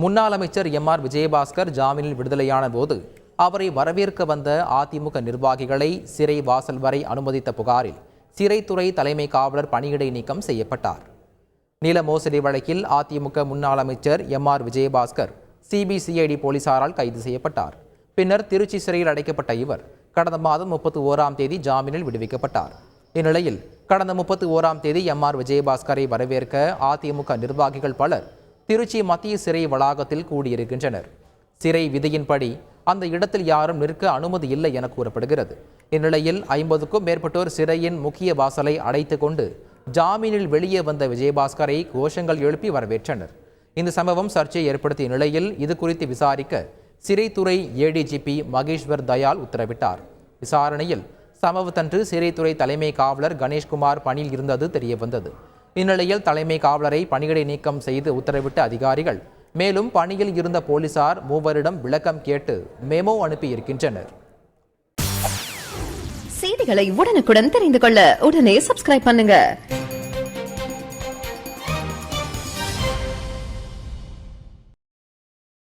முன்னாள் அமைச்சர் எம்.ஆர். விஜயபாஸ்கர் ஜாமீனில் விடுதலையான போது அவரை வரவேற்க வந்த அதிமுக நிர்வாகிகளை சிறை வாசல் வரை அனுமதித்த புகாரில் சிறைத்துறை தலைமை காவலர் பணியிடை நீக்கம் செய்யப்பட்டார். நில மோசடி வழக்கில் அதிமுக முன்னாள் அமைச்சர் எம்.ஆர். விஜயபாஸ்கர் சிபிசிஐடி போலீசாரால் கைது செய்யப்பட்டார். பின்னர் திருச்சி சிறையில் அடைக்கப்பட்ட இவர் கடந்த மாதம் 31ஆம் தேதி ஜாமீனில் விடுவிக்கப்பட்டார். இந்நிலையில் கடந்த 31ஆம் தேதி எம்.ஆர். விஜயபாஸ்கரை வரவேற்க அதிமுக நிர்வாகிகள் பலர் திருச்சி மத்திய சிறை வளாகத்தில் கூடியிருக்கின்றனர். சிறை விதியின்படி அந்த இடத்தில் யாரும் நிற்க அனுமதி இல்லை என கூறப்படுகிறது. இந்நிலையில் 50க்கும் மேற்பட்டோர் சிறையின் முக்கிய வாசலை அடைத்துக் கொண்டு ஜாமீனில் வெளியே வந்த விஜயபாஸ்கரை கோஷங்கள் எழுப்பி வரவேற்றனர். இந்த சம்பவம் சர்ச்சையை ஏற்படுத்திய நிலையில் இது குறித்து விசாரிக்க சிறைத்துறை ஏடிஜிபி மகேஸ்வர் தயாள் உத்தரவிட்டார். விசாரணையில் சம்பவத்தன்று சிறைத்துறை தலைமை காவலர் கணேஷ்குமார் பணியில் இருந்தது தெரியவந்தது. இந்நிலையில் தலைமை காவலரை பணியிடை நீக்கம் செய்து உத்தரவிட்ட அதிகாரிகள் மேலும் பணியில் இருந்த போலீசார் 3 விளக்கம் கேட்டு மெமோ அனுப்பியிருக்கின்றனர். செய்திகளை உடனுக்குடன் தெரிந்து கொள்ள உடனே சப்ஸ்கிரைப் பண்ணுங்க.